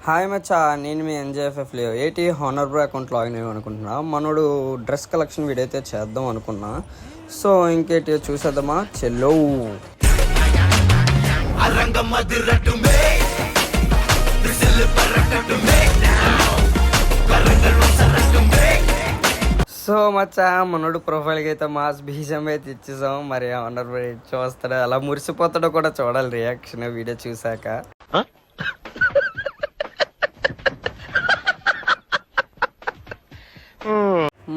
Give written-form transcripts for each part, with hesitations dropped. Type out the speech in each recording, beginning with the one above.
Hi మచ్చా, నేను మీ ఎన్జేఎఫ్ఎఫ్లో ఏటి honour bro account login అయ్యామనుకుంటున్నా. మనోడు డ్రెస్ కలెక్షన్ వీడియో అయితే చేద్దాం అనుకున్నా. సో ఇంకేటి చూసేద్దామా చెల్లో. సో మచ్చా మనోడు ప్రొఫైల్కి అయితే మాస్ బీజం అయితే ఇచ్చేసాం. మరి హానర్ బ్రో చూస్తాడో అలా మురిసిపోతాడో కూడా చూడాలి రియాక్షన్ వీడియో చూసాక.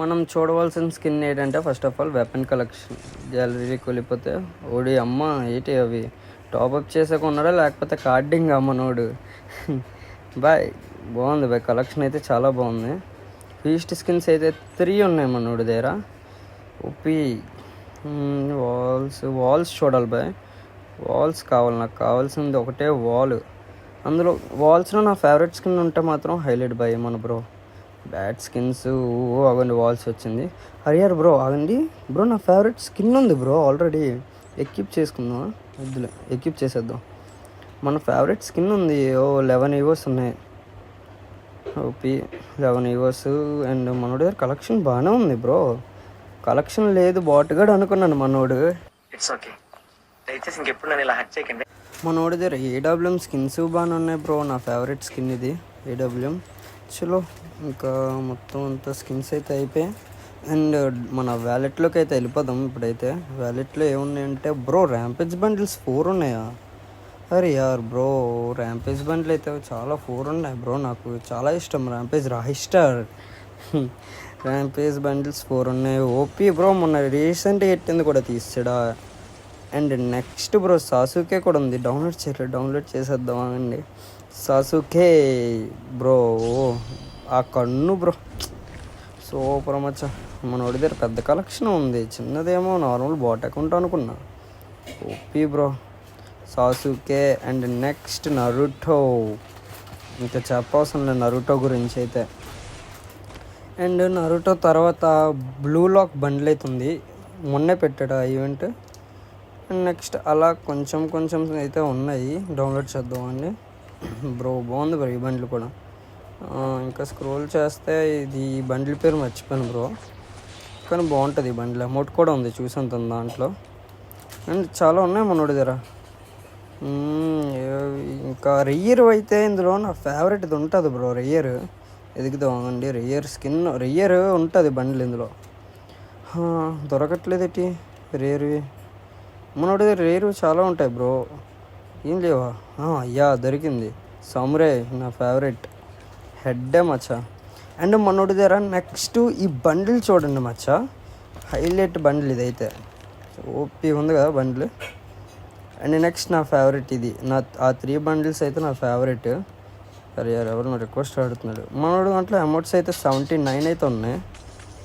మనం చూడవలసిన స్కిన్ ఏంటంటే first of all weapon collection. గ్యాలరీకి వెళ్ళిపోతే ఓడి అమ్మ ఏంటి అవి టాప్అప్ చేసాక ఉన్నాడా లేకపోతే కార్డింగ్ అమ్మనోడు. బాయ్ బాగుంది బాయ్, కలెక్షన్ అయితే చాలా బాగుంది. ఫీస్ట్ స్కిన్స్ అయితే 3 ఉన్నాయి మనోడి దగ్గర. ఓపి వాల్స్ చూడాలి బాయ్, వాల్స్ కావాలి. నాకు కావాల్సింది ఒకటే వాల్. అందులో వాల్స్లో నా ఫేవరెట్ స్కిన్ ఉంటే మాత్రం హైలైట్ బాయ్ మన బ్రో. బ్యాడ్ స్కిన్స్ ఆగండి, వాల్స్ వచ్చింది. హరియర్ బ్రో ఆగండి బ్రో, నా ఫేవరెట్ స్కిన్ ఉంది బ్రో ఆల్రెడీ. ఎక్విప్ చేసుకుందాం, వద్దులే ఎక్విప్ చేసేద్దాం. మన ఫేవరెట్ స్కిన్ ఉంది. 11 ఈవోస్ ఉన్నాయి. OP 11 EO's. అండ్ మనోడి దగ్గర కలెక్షన్ బాగానే ఉంది బ్రో. కలెక్షన్ లేదు బాట్గాడు అనుకున్నాను మనోడు. ఇట్స్ ఓకే, దయచేసి ఇంకెప్పుడు నన్ను ఇలా హ్యాక్ చేయకండి. మనోడి దగ్గర ఏడబ్ల్యూఎం స్కిన్స్ బాగానే ఉన్నాయి బ్రో. నా ఫేవరెట్ స్కిన్ ఇది ఏడబ్ల్యూఎం. చలో ఇంకా మొత్తం అంతా స్కిన్స్ అయితే అయిపోయాయి. అండ్ మన వ్యాలెట్లోకి అయితే వెళ్ళిపోదాం. ఇప్పుడైతే వ్యాలెట్లో ఏమున్నాయంటే బ్రో ర్యాంపేజ్ బండిల్స్ 4 ఉన్నాయా? అరే యార్ బ్రో, ర్యాంపేజ్ బండిల్ అయితే చాలా 4 ఉన్నాయి బ్రో. నాకు చాలా ఇష్టం ర్యాంపేజ్ రాయిస్టార్. ర్యాంపేజ్ బండిల్స్ 4 ఉన్నాయి. ఓపీ బ్రో, మొన్న రీసెంట్గా ఎట్టింది కూడా తీసాడా. అండ్ నెక్స్ట్ బ్రో సాసుకే కూడా ఉంది. డౌన్లోడ్ చేసేద్దాం అండి. సాసుకే బ్రో, ఆ కన్ను బ్రో సూపర్ మచ్చ. మనోడి దగ్గర పెద్ద కలెక్షన్ ఉంది, చిన్నదేమో నార్మల్ బాట్ అకౌంట్ అనుకున్నా. OP bro సాసుకే. And next Naruto, ఇంకా చెప్పవసరం లేదు నరుటో గురించి అయితే. అండ్ నరుటో తర్వాత బ్లూ లాక్ బండిల్ అవుతుంది, మొన్నే పెట్టాడు ఆ ఈవెంట్. అండ్ నెక్స్ట్ అలా కొంచెం అయితే ఉన్నాయి, డౌన్లోడ్ చేద్దామండి బ్రో. బాగుంది బ్రో ఈ బండిల్ కూడా. ఇంకా స్క్రోల్ చేస్తే ఇది ఈ బండిల్ పేరు మర్చిపోయాను బ్రో, కానీ బాగుంటుంది ఈ బండిల్. అమౌంట్ కూడా ఉంది చూసంత దాంట్లో. అండ్ చాలా ఉన్నాయి మనోడి దగ్గర. ఇంకా రెయ్యర్ అయితే ఇందులో నా ఫేవరెట్ ఇది ఉంటుంది బ్రో. రెయ్యర్ ఎదుగుదామండి. రెయ్యర్ ఉంటుంది బండిల్ ఇందులో. దొరకట్లేదేటి రేరువి. మనోడి దగ్గర రేరు చాలా ఉంటాయి బ్రో. ఏం లేవా? అయ్యా దొరికింది. సమురే నా ఫేవరెట్ హెడ్డే మచ్చా. అండ్ మనోడి దగ్గర నెక్స్ట్ ఈ బండిల్ చూడండి మచ్చా, హైలైట్ బండిల్ ఇదైతే. ఓపీ ఉంది కదా బండిల్. అండ్ నెక్స్ట్ నా ఫేవరెట్ ఇది. ఆ 3 బండిల్స్ అయితే నా ఫేవరెట్. సరే యారు ఎవరు రిక్వెస్ట్ ఆడుతున్నాడు మనోడు. దాంట్లో అమౌంట్స్ అయితే 79 అయితే ఉన్నాయి.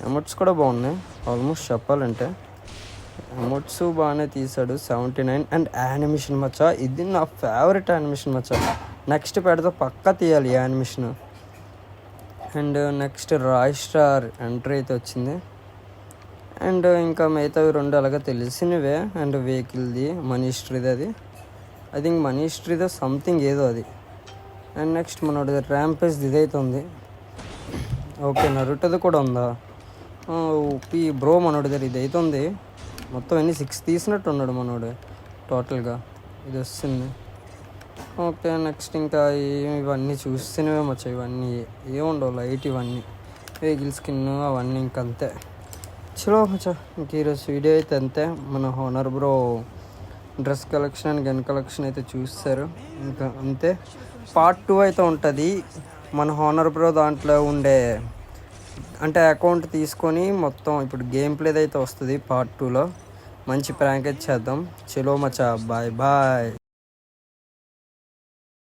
అమౌంట్స్ కూడా బాగున్నాయి ఆల్మోస్ట్ చెప్పాలంటే. అమౌంట్స్ బాగానే తీసాడు 79. అండ్ యానిమేషన్ మచ్చా, ఇది నా ఫేవరెట్ యానిమేషన్ మచ్చా. నెక్స్ట్ పెడితే పక్కా తీయాలి ఈ యానిమేషన్. అండ్ నెక్స్ట్ రాయిస్టార్ ఎంట్రీ అయితే వచ్చింది. అండ్ ఇంకా మిగతావి 2 అలాగే తెలిసినవే. అండ్ వెహికల్ది మనీస్ట్రీది, అది ఐ థింక్ మనీస్ట్రీదో సంథింగ్ ఏదో అది. అండ్ నెక్స్ట్ మనోడి ర్యాంపేజ్ ఇదైతే ఉంది. ఓకే నరుటది కూడా ఉందా? ఓపీ బ్రో మనోడి దగ్గర ఇదైతే ఉంది. మొత్తం అన్ని 6 తీసినట్టు ఉన్నాడు మనోడు టోటల్గా. ఇది వస్తుంది. ఓకే నెక్స్ట్ ఇంకా ఇవన్నీ చూస్తేనే మచ్చా. ఇవన్నీ ఏముండవు లైట్, ఇవన్నీ వెహికల్ స్కిన్ అవన్నీ ఇంకంతే. చలో మచ్చా, ఇంక ఈరోజు వీడియో అయితే అంతే. మన honour bro dress collection and gun collection అయితే చూస్తారు. ఇంకా అంతే. పార్ట్ 2 అయితే ఉంటుంది. మన హానర్ బ్రో దాంట్లో ఉండే అంటే అకౌంట్ తీసుకొని మొత్తం ఇప్పుడు గేమ్ ప్లేది అయితే వస్తుంది పార్ట్ 2లో. మంచి ప్రాంక్ అయితే చేద్దాం. చలో మచ్చా, బాయ్ బాయ్.